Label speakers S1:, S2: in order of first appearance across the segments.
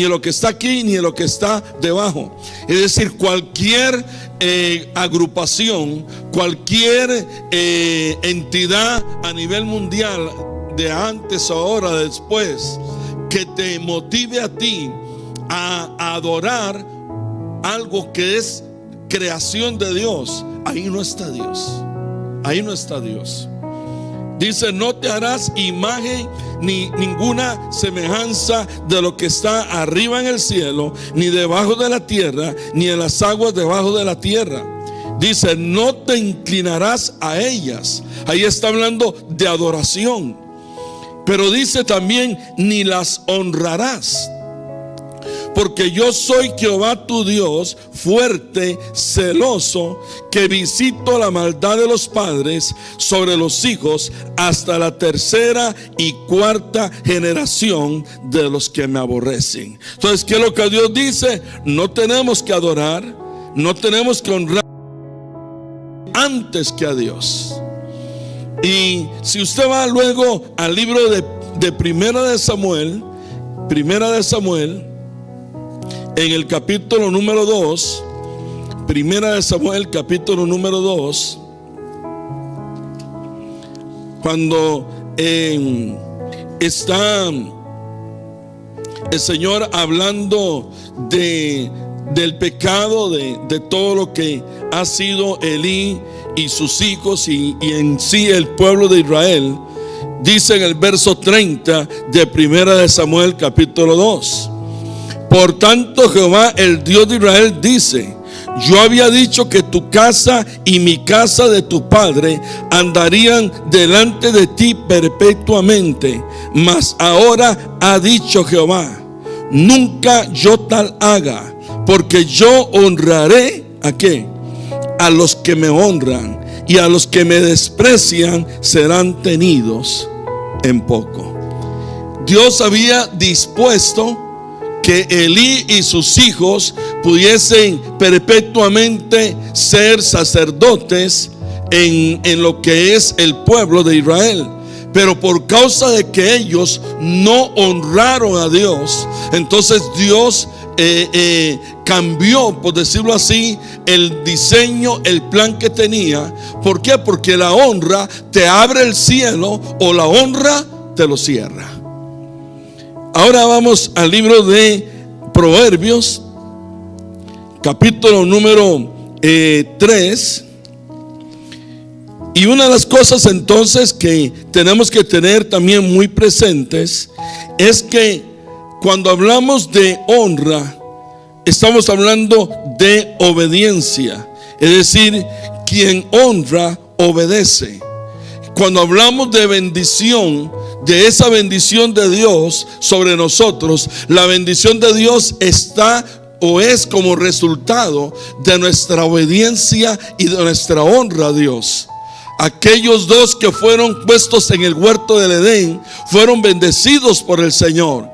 S1: ni de lo que está aquí, ni de lo que está debajo. Es decir, cualquier agrupación, cualquier entidad a nivel mundial, de antes, ahora, después, que te motive a ti a adorar algo que es creación de Dios, ahí no está Dios. Ahí no está Dios. Dice: no te harás imagen ni ninguna semejanza de lo que está arriba en el cielo, ni debajo de la tierra, ni en las aguas debajo de la tierra. Dice: no te inclinarás a ellas. Ahí está hablando de adoración. Pero dice también: ni las honrarás. Porque yo soy Jehová tu Dios, fuerte, celoso, que visito la maldad de los padres sobre los hijos hasta la tercera y cuarta generación de los que me aborrecen. Entonces, ¿qué es lo que Dios dice? No tenemos que adorar, no tenemos que honrar antes que a Dios. Y si usted va luego al libro de Primera de Samuel, en el capítulo número 2, Primera de Samuel, capítulo número 2, cuando está el Señor hablando del pecado, de todo lo que ha sido Elí y sus hijos y en sí el pueblo de Israel, dice en el verso 30 de Primera de Samuel, capítulo 2: por tanto, Jehová, el Dios de Israel, dice: yo había dicho que tu casa y mi casa de tu padre andarían delante de ti perpetuamente. Mas ahora ha dicho Jehová: nunca yo tal haga, porque yo honraré ¿a qué? A los que me honran, y a los que me desprecian serán tenidos en poco. Dios había dispuesto que Elí y sus hijos pudiesen perpetuamente ser sacerdotes en lo que es el pueblo de Israel. Pero por causa de que ellos no honraron a Dios, entonces Dios cambió, por decirlo así, el diseño, el plan que tenía. ¿Por qué? Porque la honra te abre el cielo, o la honra te lo cierra. Ahora vamos al libro de Proverbios, capítulo número 3. Y una de las cosas entonces que tenemos que tener también muy presentes es que cuando hablamos de honra, estamos hablando de obediencia. Es decir, quien honra, obedece. Cuando hablamos de bendición, de esa bendición de Dios sobre nosotros, la bendición de Dios está o es como resultado de nuestra obediencia y de nuestra honra a Dios. Aquellos dos que fueron puestos en el huerto del Edén fueron bendecidos por el Señor.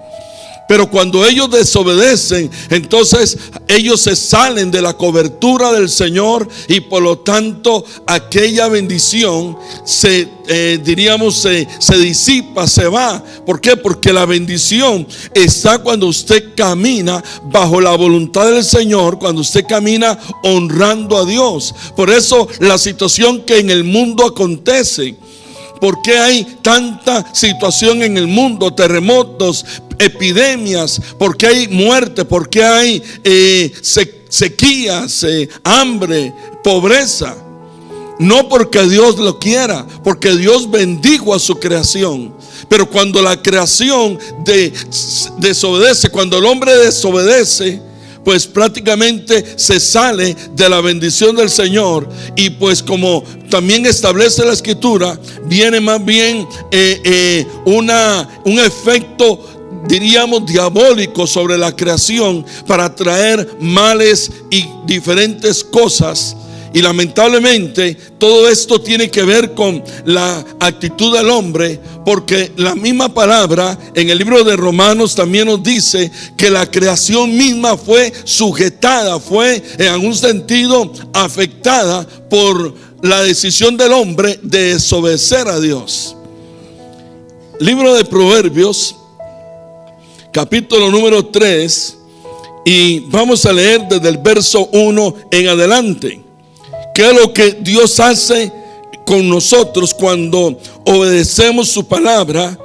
S1: Pero cuando ellos desobedecen, entonces ellos se salen de la cobertura del Señor, y por lo tanto aquella bendición se disipa, se va. ¿Por qué? Porque la bendición está cuando usted camina bajo la voluntad del Señor, cuando usted camina honrando a Dios. Por eso la situación que en el mundo acontece, ¿por qué hay tanta situación en el mundo? Terremotos, epidemias, porque hay muerte, porque hay sequías, hambre, pobreza. No porque Dios lo quiera, porque Dios bendijo a su creación. Pero cuando la creación desobedece, cuando el hombre desobedece, pues prácticamente se sale de la bendición del Señor. Y pues como también establece la Escritura, viene más bien un efecto, diríamos, diabólico sobre la creación para traer males y diferentes cosas. Y lamentablemente todo esto tiene que ver con la actitud del hombre, porque la misma palabra en el libro de Romanos también nos dice que la creación misma fue sujetada, fue en algún sentido afectada por la decisión del hombre de desobedecer a Dios. Libro de Proverbios, capítulo número 3, y vamos a leer desde el verso 1 en adelante. ¿Qué es lo que Dios hace con nosotros cuando obedecemos su palabra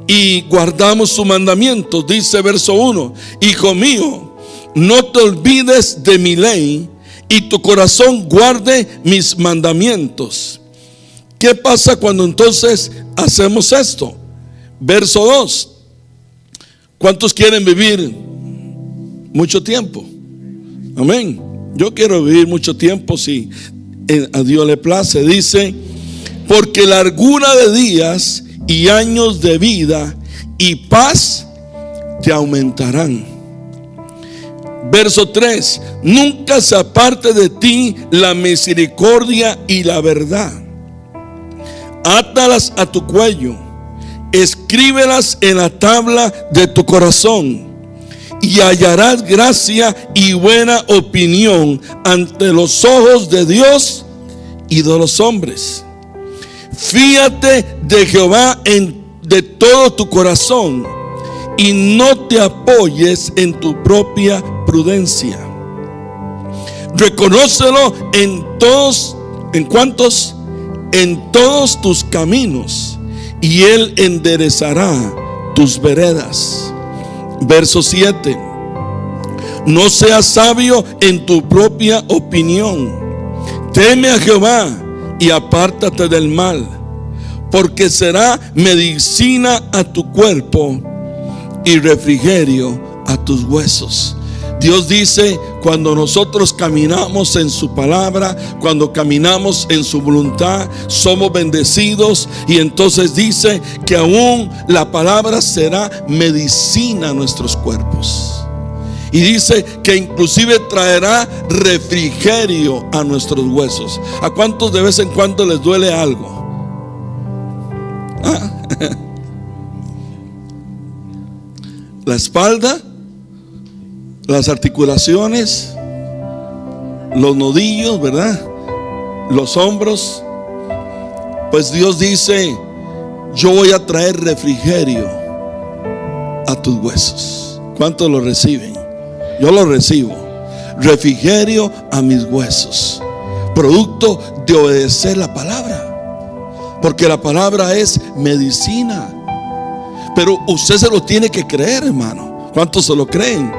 S1: y guardamos sus mandamientos? Dice verso 1: Hijo mío, no te olvides de mi ley, y tu corazón guarde mis mandamientos. ¿Qué pasa cuando entonces hacemos esto? Verso 2: ¿cuántos quieren vivir mucho tiempo? Amén. Yo quiero vivir mucho tiempo si a Dios le place. Dice: porque largura de días y años de vida y paz te aumentarán. Verso 3: nunca se aparte de ti la misericordia y la verdad. Átalas a tu cuello, escríbelas en la tabla de tu corazón, y hallarás gracia y buena opinión ante los ojos de Dios y de los hombres. Fíate de Jehová de todo tu corazón, y no te apoyes en tu propia prudencia. Reconócelo en todos tus caminos, y Él enderezará tus veredas. Verso 7: no seas sabio en tu propia opinión. Teme a Jehová y apártate del mal, porque será medicina a tu cuerpo y refrigerio a tus huesos. Dios dice, cuando nosotros caminamos en su palabra, cuando caminamos en su voluntad, somos bendecidos. Y entonces dice que aún la palabra será medicina a nuestros cuerpos. Y dice que inclusive traerá refrigerio a nuestros huesos. ¿A cuántos de vez en cuando les duele algo? La espalda, las articulaciones, los nudillos, ¿verdad? Los hombros. Pues Dios dice: yo voy a traer refrigerio a tus huesos. ¿Cuántos lo reciben? Yo lo recibo. Refrigerio a mis huesos, producto de obedecer la palabra, porque la palabra es medicina. Pero usted se lo tiene que creer, hermano. ¿Cuántos se lo creen?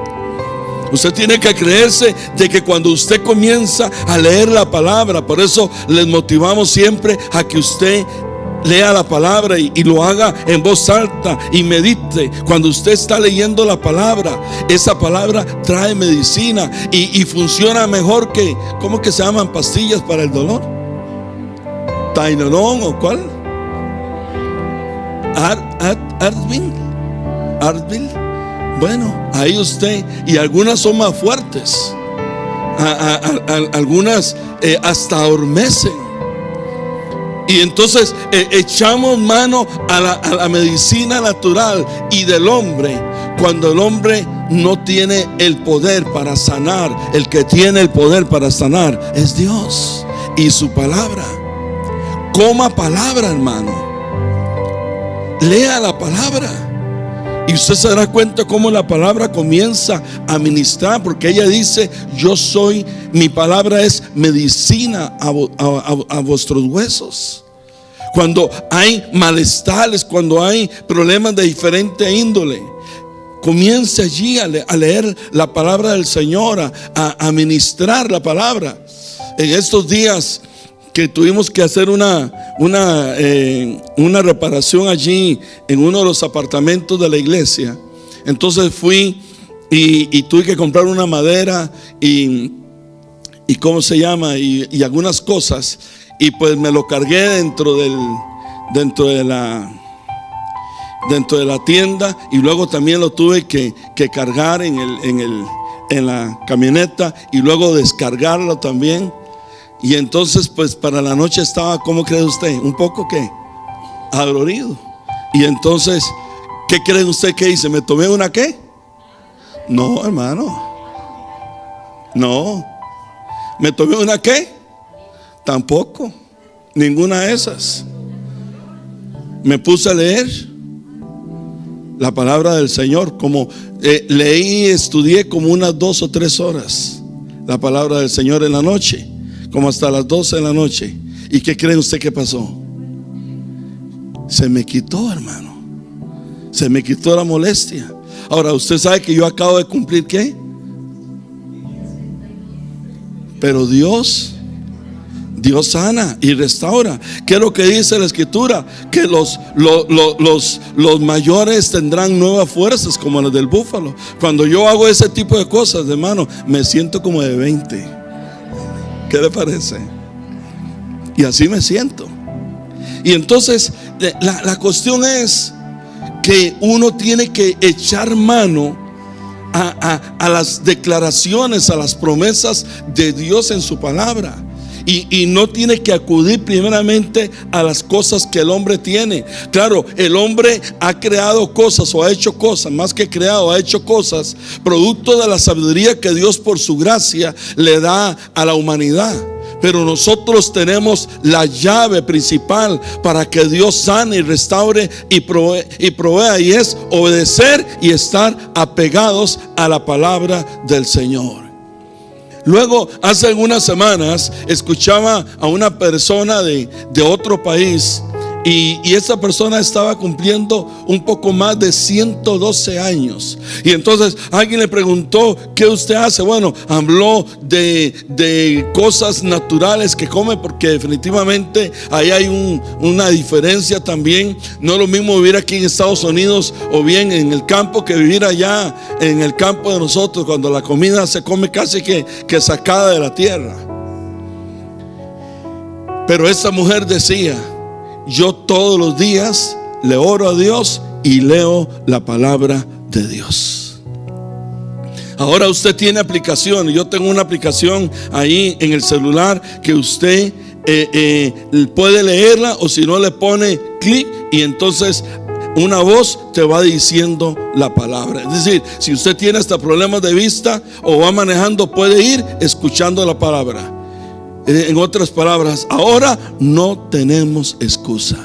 S1: Usted tiene que creerse de que cuando usted comienza a leer la palabra, por eso les motivamos siempre a que usted lea la palabra y lo haga en voz alta y medite. Cuando usted está leyendo la palabra, esa palabra trae medicina y funciona mejor que, ¿cómo que se llaman pastillas para el dolor? Tylenol o ¿cuál? Advil. Bueno, ahí usted, y algunas son más fuertes, algunas hasta adormecen. Y entonces echamos mano a la medicina natural y del hombre, cuando el hombre no tiene el poder para sanar. El que tiene el poder para sanar es Dios y su palabra. Coma palabra, hermano. Lea la palabra y usted se dará cuenta cómo la palabra comienza a ministrar, porque ella dice: mi palabra es medicina a vuestros huesos. Cuando hay malestares, cuando hay problemas de diferente índole, comience allí a leer la palabra del Señor, a ministrar la palabra. En estos días que tuvimos que hacer una reparación allí en uno de los apartamentos de la iglesia, entonces fui y tuve que comprar una madera y ¿cómo se llama? Y algunas cosas, y pues me lo cargué dentro de la tienda, y luego también lo tuve que cargar en la camioneta y luego descargarlo también. Y entonces pues para la noche estaba, ¿cómo cree usted? Un poco ¿qué? Adolorido. Y entonces, ¿qué cree usted que hice? ¿Me tomé una qué? No, hermano. No. ¿Me tomé una qué? Tampoco. Ninguna de esas. Me puse a leer. la palabra del Señor, como leí y estudié como unas 2 o 3 horas la palabra del Señor en la noche, como hasta las 12 de la noche. ¿Y qué cree usted que pasó? Se me quitó, hermano. Se me quitó la molestia. Ahora, usted sabe que yo acabo de cumplir ¿qué? Pero Dios sana y restaura. ¿Qué es lo que dice la Escritura? Que los mayores tendrán nuevas fuerzas como las del búfalo. Cuando yo hago ese tipo de cosas, hermano, me siento como de 20. ¿Qué le parece? Y así me siento. Y entonces la cuestión es que uno tiene que echar mano a las declaraciones, a las promesas de Dios en su palabra. Y no tiene que acudir primeramente a las cosas que el hombre tiene. Claro, el hombre ha creado cosas o ha hecho cosas, más que creado, ha hecho cosas producto de la sabiduría que Dios por su gracia le da a la humanidad. Pero nosotros tenemos la llave principal para que Dios sane y restaure y provea, y es obedecer y estar apegados a la palabra del Señor. Luego, hace algunas semanas, escuchaba a una persona de otro país, y esa persona estaba cumpliendo un poco más de 112 años. Y entonces alguien le preguntó: ¿qué usted hace? Bueno, habló de cosas naturales que come, porque definitivamente ahí hay una diferencia también. No es lo mismo vivir aquí en Estados Unidos o bien en el campo que vivir allá en el campo de nosotros, cuando la comida se come casi que sacada de la tierra. Pero esta mujer decía: yo todos los días le oro a Dios y leo la palabra de Dios. Ahora usted tiene aplicaciones. Yo tengo una aplicación ahí en el celular que usted puede leerla, o si no, le pone clic y entonces una voz te va diciendo la palabra. Es decir, si usted tiene hasta problemas de vista o va manejando, puede ir escuchando la palabra. En otras palabras, ahora no tenemos excusa.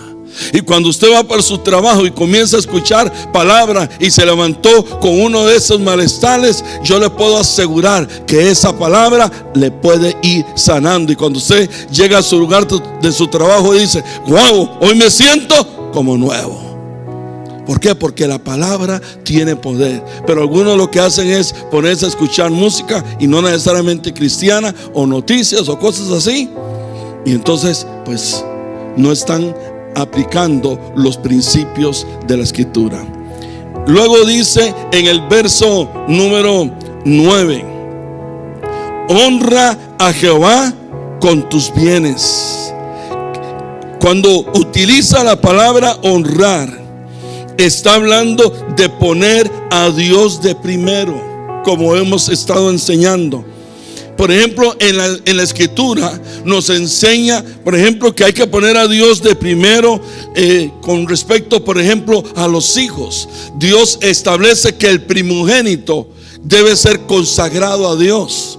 S1: Y cuando usted va para su trabajo y comienza a escuchar palabra y se levantó con uno de esos malestares, yo le puedo asegurar que esa palabra le puede ir sanando. Y cuando usted llega a su lugar de su trabajo, dice: wow, hoy me siento como nuevo. ¿Por qué? Porque la palabra tiene poder. Pero algunos lo que hacen es ponerse a escuchar música, y no necesariamente cristiana, o noticias o cosas así. Y entonces pues no están aplicando los principios de la Escritura. Luego dice en el verso número 9: honra a Jehová con tus bienes. Cuando utiliza la palabra honrar, está hablando de poner a Dios de primero, como hemos estado enseñando. Por ejemplo, en la Escritura nos enseña, por ejemplo, que hay que poner a Dios de primero con respecto, por ejemplo, a los hijos. Dios establece que el primogénito debe ser consagrado a Dios.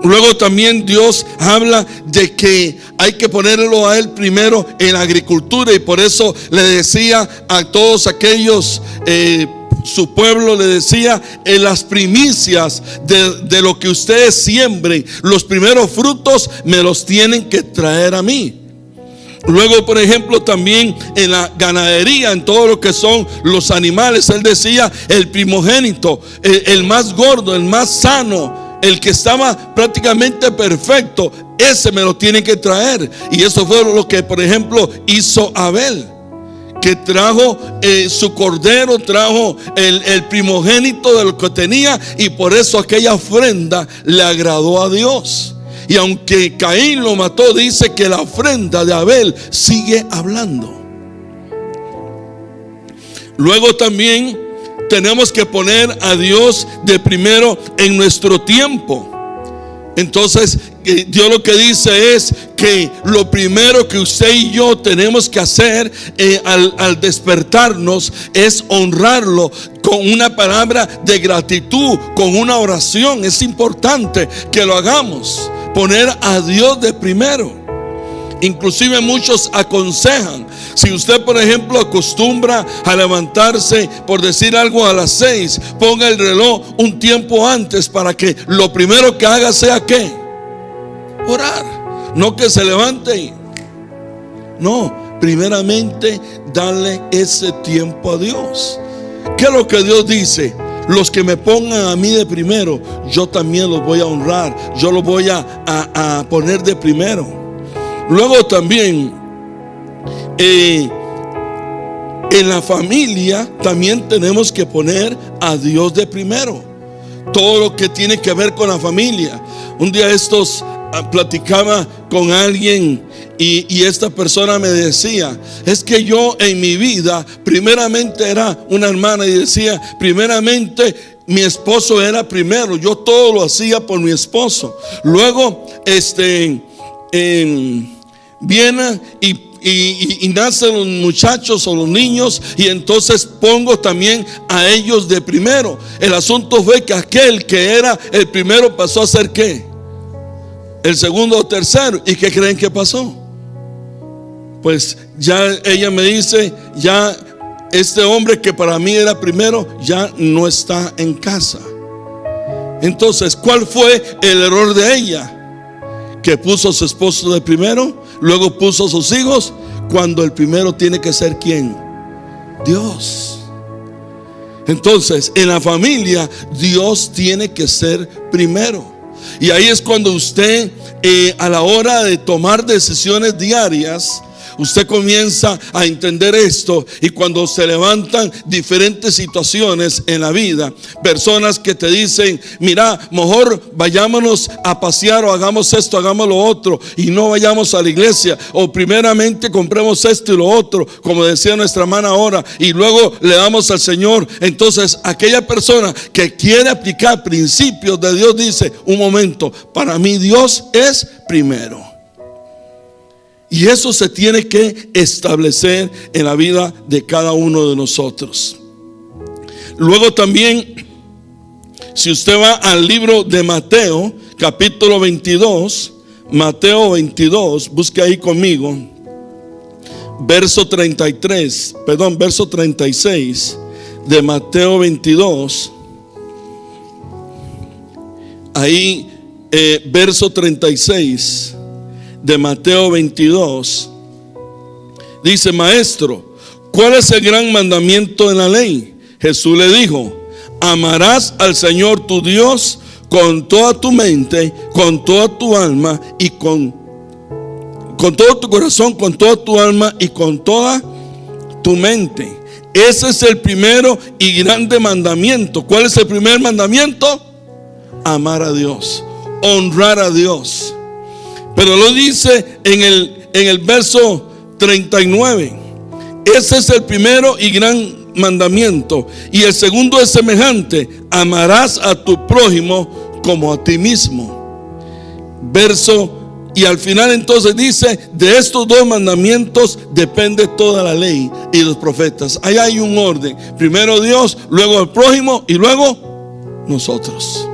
S1: Luego también Dios habla de que hay que ponerlo a Él primero en la agricultura, y por eso le decía a todos aquellos, su pueblo le decía: en las primicias de lo que ustedes siembren, los primeros frutos me los tienen que traer a mí. Luego, por ejemplo, también en la ganadería, en todo lo que son los animales, Él decía: el primogénito, el más gordo, el más sano, el que estaba prácticamente perfecto, ese me lo tienen que traer. Y eso fue lo que, por ejemplo, hizo Abel, que trajo su cordero, trajo el primogénito de lo que tenía, y por eso aquella ofrenda le agradó a Dios. Y aunque Caín lo mató, dice que la ofrenda de Abel sigue hablando. Luego también tenemos que poner a Dios de primero en nuestro tiempo. Entonces Dios lo que dice es que lo primero que usted y yo tenemos que hacer al despertarnos es honrarlo con una palabra de gratitud, con una oración. Es importante que lo hagamos, poner a Dios de primero. Inclusive muchos aconsejan, si usted por ejemplo acostumbra a levantarse, por decir algo, a las 6, ponga el reloj un tiempo antes para que lo primero que haga sea ¿qué? Orar. No que se levante y... No, primeramente darle ese tiempo a Dios. ¿Qué es lo que Dios dice? Los que me pongan a mí de primero, yo también los voy a honrar, yo los voy a poner de primero. Luego también en la familia también tenemos que poner a Dios de primero. Todo lo que tiene que ver con la familia. Un día platicaba con alguien y esta persona me decía, es que yo en mi vida primeramente era una hermana y decía, primeramente mi esposo era primero, yo todo lo hacía por mi esposo. Luego vienen y nacen los muchachos o los niños y entonces pongo también a ellos de primero. El asunto fue que aquel que era el primero pasó a ser ¿qué? El segundo o tercero. ¿Y qué creen que pasó? Pues ya ella me dice, ya este hombre que para mí era primero ya no está en casa. Entonces, ¿cuál fue el error de ella? Que puso a su esposo de primero, luego puso a sus hijos, cuando el primero tiene que ser ¿quién? Dios. Entonces, en la familia Dios tiene que ser primero. Y ahí es cuando usted a la hora de tomar decisiones diarias, usted comienza a entender esto. Y cuando se levantan diferentes situaciones en la vida, personas que te dicen, mira, mejor vayámonos a pasear, o hagamos esto, hagamos lo otro, y no vayamos a la iglesia, o primeramente compremos esto y lo otro, como decía nuestra hermana ahora, y luego le damos al Señor. Entonces aquella persona que quiere aplicar principios de Dios dice, un momento, para mí Dios es primero. Y eso se tiene que establecer en la vida de cada uno de nosotros. Luego también, si usted va al libro de Mateo, capítulo 22, Mateo 22, busque ahí conmigo, verso 36 de Mateo 22. Ahí, verso 36 de Mateo 22, dice, maestro, ¿cuál es el gran mandamiento en la ley? Jesús le dijo, amarás al Señor tu Dios con toda tu mente, con toda tu alma y con todo tu corazón, con toda tu alma y con toda tu mente. Ese es el primero y grande mandamiento. ¿Cuál es el primer mandamiento? Amar a Dios, honrar a Dios. Pero lo dice en el verso 39. Ese es el primero y gran mandamiento. Y el segundo es semejante: amarás a tu prójimo como a ti mismo. Y al final entonces dice, de estos dos mandamientos depende toda la ley y los profetas. Ahí hay un orden: primero Dios, luego el prójimo y luego nosotros.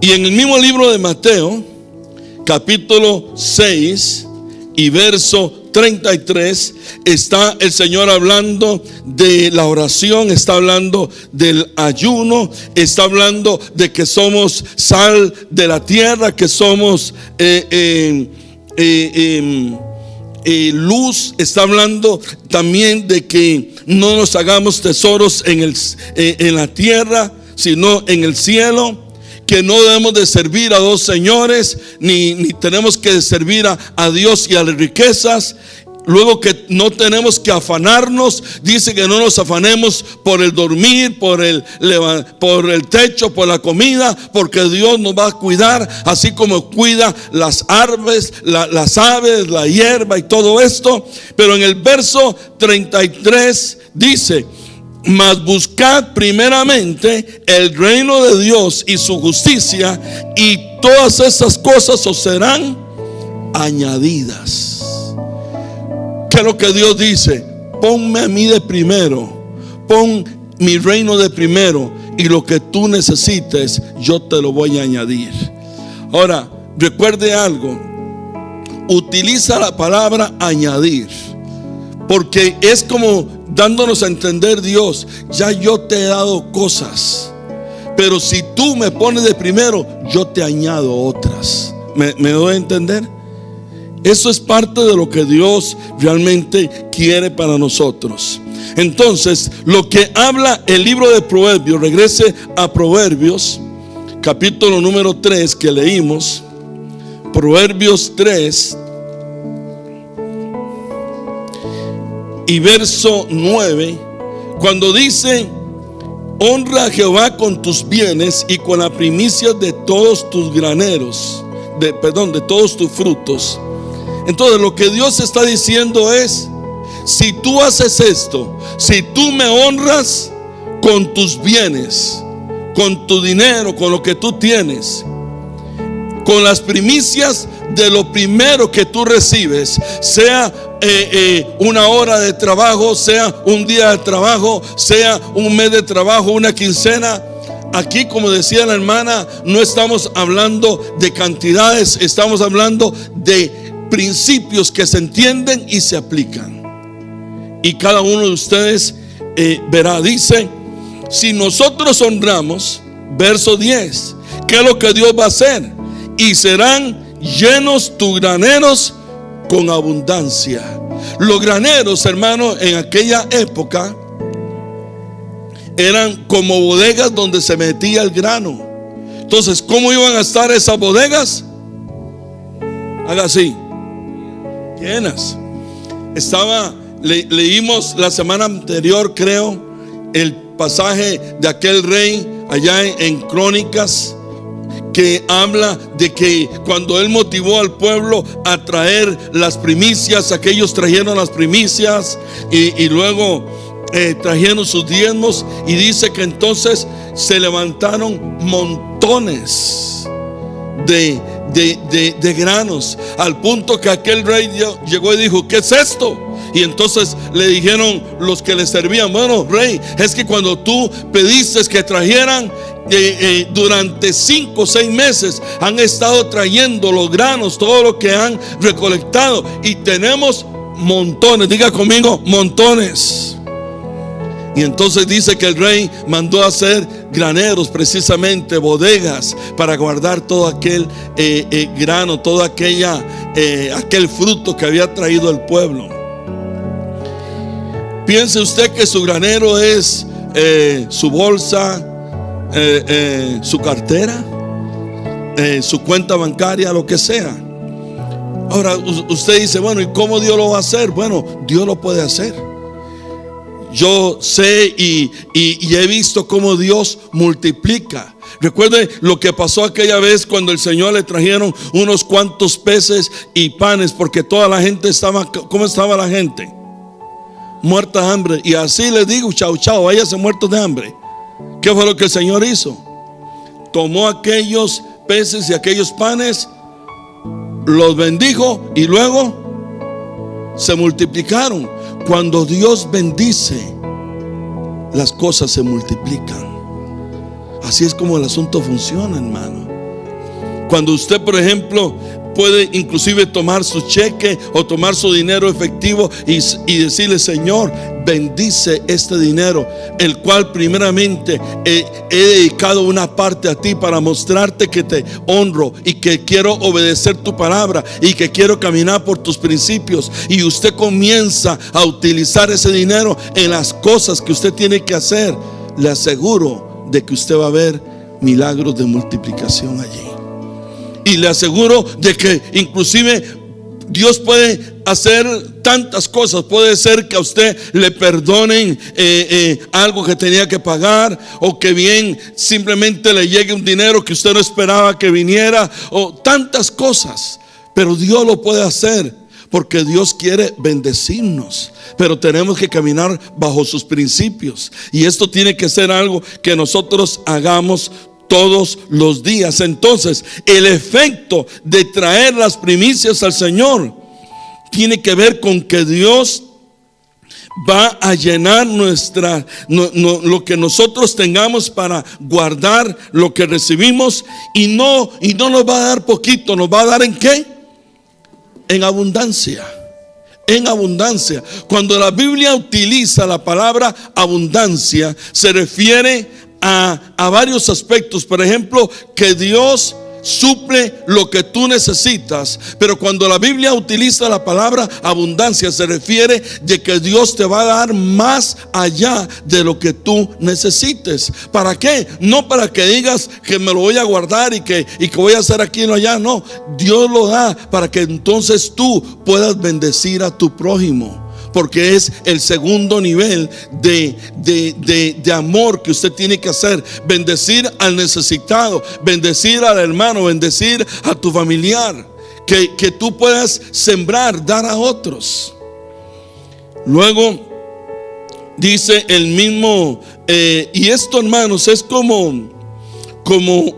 S1: Y en el mismo libro de Mateo, capítulo 6 y verso 33, está el Señor hablando de la oración, está hablando del ayuno, está hablando de que somos sal de la tierra, que somos luz. Está hablando también de que no nos hagamos tesoros en la tierra, sino en el cielo. Que no debemos de servir a dos señores, ni tenemos que servir a Dios y a las riquezas. Luego que no tenemos que afanarnos, dice que no nos afanemos por el dormir, por el techo, por la comida, porque Dios nos va a cuidar, así como cuida las aves, la hierba y todo esto. Pero en el verso 33 dice, mas buscad primeramente el reino de Dios y su justicia, y todas esas cosas os serán añadidas. ¿Qué es lo que Dios dice? Ponme a mí de primero, pon mi reino de primero, y lo que tú necesites yo te lo voy a añadir. Ahora, recuerde algo: utiliza la palabra añadir, porque es como dándonos a entender: Dios, ya yo te he dado cosas, pero si tú me pones de primero, yo te añado otras. ¿Me doy a entender? Eso es parte de lo que Dios realmente quiere para nosotros. Entonces, lo que habla el libro de Proverbios, regrese a Proverbios, capítulo número 3 que leímos, Proverbios 3 y verso 9, cuando dice: honra a Jehová con tus bienes y con la primicia de todos tus graneros, de todos tus frutos. Entonces lo que Dios está diciendo es: si tú haces esto, si tú me honras con tus bienes, con tu dinero, con lo que tú tienes, con las primicias de lo primero que tú recibes, sea una hora de trabajo, sea un día de trabajo, sea un mes de trabajo, una quincena. Aquí, como decía la hermana, no estamos hablando de cantidades, estamos hablando de principios que se entienden y se aplican. Y cada uno de ustedes verá, dice: si nosotros honramos, verso 10, ¿qué es lo que Dios va a hacer? Y serán llenos tus graneros con abundancia. Los graneros, hermano, en aquella época eran como bodegas donde se metía el grano. Entonces, ¿cómo iban a estar esas bodegas? Haga así, llenas. Leímos la semana anterior, creo, el pasaje de aquel rey allá en Crónicas, que habla de que cuando él motivó al pueblo a traer las primicias, aquellos trajeron las primicias y luego trajeron sus diezmos, y dice que entonces se levantaron montones de granos, al punto que aquel rey llegó y dijo: ¿qué es esto? Y entonces le dijeron los que le servían: bueno, rey, es que cuando tú pediste que trajeran, durante 5 o 6 meses han estado trayendo los granos, todo lo que han recolectado, y tenemos montones. Diga conmigo: montones. Y entonces dice que el rey mandó a hacer graneros, precisamente bodegas, para guardar todo aquel grano, todo aquel fruto que había traído el pueblo. Piense usted que su granero es su bolsa, su cartera, su cuenta bancaria, lo que sea. Ahora usted dice: bueno, ¿y cómo Dios lo va a hacer? Bueno, Dios lo puede hacer. Yo sé y he visto cómo Dios multiplica. Recuerde lo que pasó aquella vez cuando el Señor le trajeron unos cuantos peces y panes, porque toda la gente estaba, ¿cómo estaba la gente? Muerta de hambre. Y así les digo: chao, chao, váyase muertos de hambre. ¿Qué fue lo que el Señor hizo? Tomó aquellos peces y aquellos panes, los bendijo y luego se multiplicaron. Cuando Dios bendice, las cosas se multiplican. Así es como el asunto funciona, hermano. Cuando usted, por ejemplo, puede inclusive tomar su cheque o tomar su dinero efectivo y decirle: Señor, bendice este dinero, el cual primeramente he dedicado una parte a ti para mostrarte que te honro y que quiero obedecer tu palabra y que quiero caminar por tus principios. Y usted comienza a utilizar ese dinero en las cosas que usted tiene que hacer. Le aseguro de que usted va a ver milagros de multiplicación allí. Y le aseguro de que inclusive Dios puede hacer tantas cosas. Puede ser que a usted le perdonen algo que tenía que pagar, o que bien simplemente le llegue un dinero que usted no esperaba que viniera, o tantas cosas. Pero Dios lo puede hacer, porque Dios quiere bendecirnos, pero tenemos que caminar bajo sus principios. Y esto tiene que ser algo que nosotros hagamos todos los días. Entonces, el efecto de traer las primicias al Señor tiene que ver con que Dios va a llenar lo que nosotros tengamos para guardar lo que recibimos, y no nos va a dar poquito, nos va a dar ¿en qué? en abundancia. En abundancia. Cuando la Biblia utiliza la palabra abundancia, se refiere a varios aspectos. Por ejemplo, que Dios suple lo que tú necesitas. Pero cuando la Biblia utiliza la palabra abundancia, se refiere de que Dios te va a dar más allá de lo que tú necesites. ¿Para qué? No para que digas que me lo voy a guardar y que voy a hacer aquí y no allá. No, Dios lo da para que entonces tú puedas bendecir a tu prójimo. Porque es el segundo nivel de amor que usted tiene que hacer. Bendecir al necesitado, bendecir al hermano, bendecir a tu familiar. Que tú puedas sembrar, dar a otros. Luego dice el mismo, y esto, hermanos, es como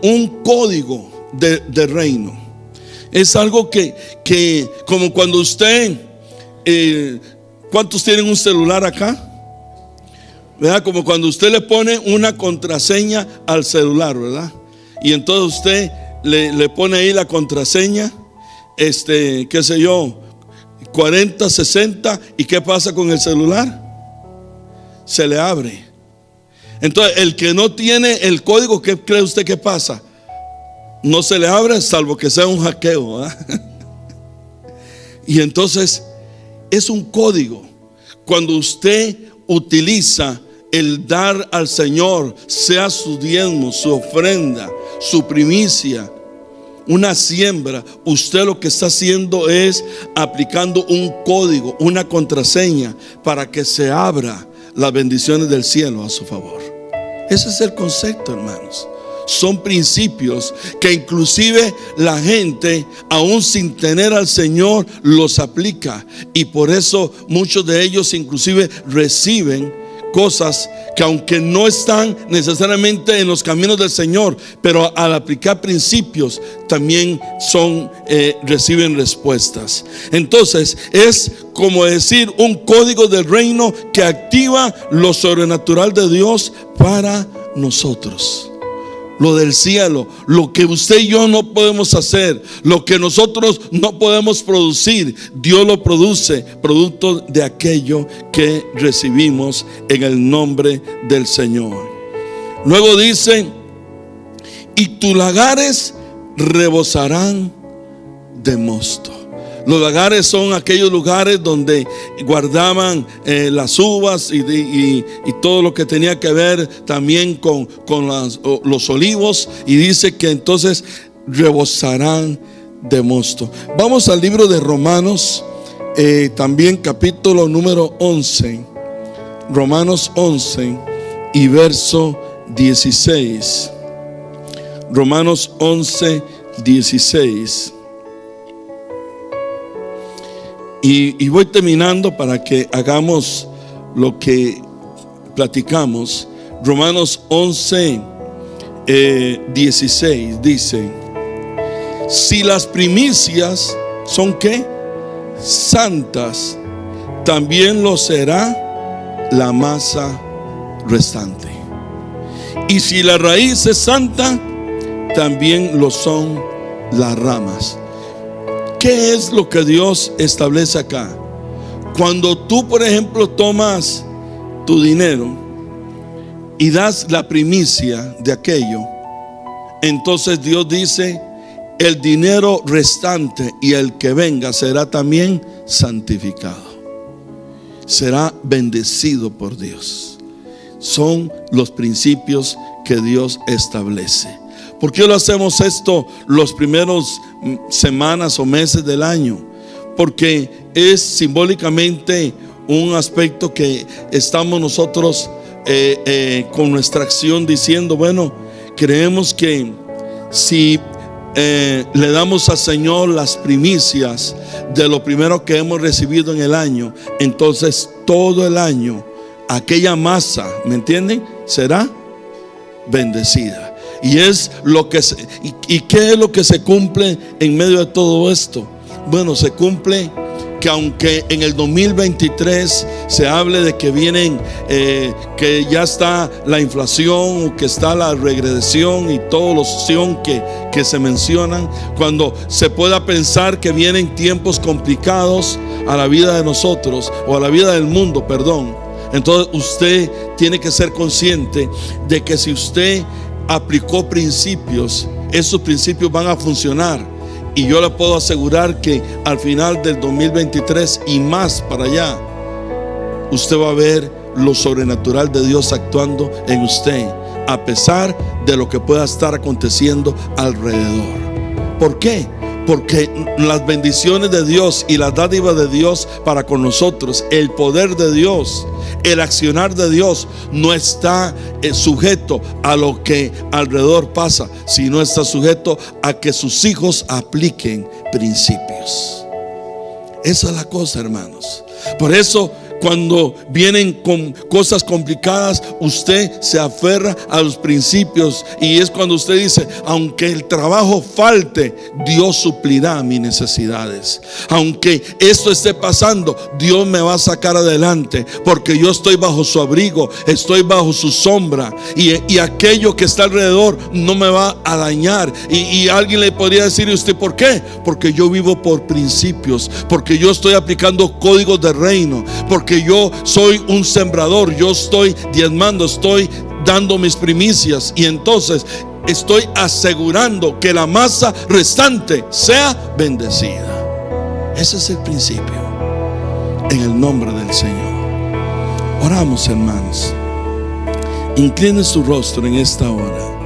S1: un código de reino. Es algo que como cuando usted... ¿cuántos tienen un celular acá? ¿Verdad? Como cuando usted le pone una contraseña al celular, ¿verdad? Y entonces usted le pone ahí la contraseña, qué sé yo, 40, 60. ¿Y qué pasa con el celular? Se le abre. Entonces el que no tiene el código, ¿qué cree usted que pasa? No se le abre, salvo que sea un hackeo, ¿verdad? Y entonces es un código. Cuando usted utiliza el dar al Señor, sea su diezmo, su ofrenda, su primicia, una siembra, usted lo que está haciendo es aplicando un código, una contraseña, para que se abra las bendiciones del cielo a su favor. Ese es el concepto, hermanos. Son principios que inclusive la gente, aún sin tener al Señor, los aplica. Y por eso muchos de ellos inclusive reciben cosas que, aunque no están necesariamente en los caminos del Señor, pero al aplicar principios también reciben respuestas. Entonces es como decir un código del reino que activa lo sobrenatural de Dios para nosotros. Lo del cielo, lo que usted y yo no podemos hacer, lo que nosotros no podemos producir, Dios lo produce, producto de aquello que recibimos en el nombre del Señor. Luego dice: y tus lagares rebosarán de mosto. Los lagares son aquellos lugares donde guardaban las uvas y todo lo que tenía que ver también con los olivos. Y dice que entonces rebosarán de mosto. Vamos al libro de Romanos, también capítulo número 11. Romanos 11 y verso 16. Romanos 11, 16. Y voy terminando para que hagamos lo que platicamos. Romanos 11, 16 dice: si las primicias son ¿qué? Santas, también lo será la masa restante. Y si la raíz es santa, también lo son las ramas. ¿Qué es lo que Dios establece acá? Cuando tú, por ejemplo, tomas tu dinero y das la primicia de aquello, entonces Dios dice: el dinero restante y el que venga será también santificado, será bendecido por Dios. Son los principios que Dios establece. ¿Por qué lo hacemos esto los primeros semanas o meses del año? Porque es simbólicamente un aspecto que estamos nosotros con nuestra acción diciendo: bueno, creemos que si le damos al Señor las primicias de lo primero que hemos recibido en el año, entonces todo el año aquella masa, ¿me entienden?, será bendecida. Y es lo que ¿y qué es lo que se cumple en medio de todo esto? Bueno, se cumple que aunque en el 2023 se hable de que vienen, que ya está la inflación, o que está la regresión y toda la opción que se mencionan, cuando se pueda pensar que vienen tiempos complicados a la vida de nosotros, o a la vida del mundo, perdón, entonces usted tiene que ser consciente de que si usted aplicó principios, esos principios van a funcionar. Y yo le puedo asegurar que al final del 2023 y más para allá, usted va a ver lo sobrenatural de Dios actuando en usted, a pesar de lo que pueda estar aconteciendo alrededor. ¿Por qué? Porque las bendiciones de Dios y las dádivas de Dios para con nosotros, el poder de Dios, el accionar de Dios, no está sujeto a lo que alrededor pasa, sino está sujeto a que sus hijos apliquen principios. Esa es la cosa, hermanos. Por eso, cuando vienen con cosas complicadas, usted se aferra a los principios, y es cuando usted dice: aunque el trabajo falte, Dios suplirá mis necesidades. Aunque esto esté pasando, Dios me va a sacar adelante, porque yo estoy bajo su abrigo, estoy bajo su sombra, y aquello que está alrededor no me va a dañar. Y alguien le podría decir a usted: ¿por qué? Porque yo vivo por principios, porque yo estoy aplicando códigos de reino, porque yo soy un sembrador, yo estoy diezmando, estoy dando mis primicias, y entonces estoy asegurando que la masa restante sea bendecida. Ese es el principio, en el nombre del Señor. Oramos, hermanos. Incline su rostro en esta hora.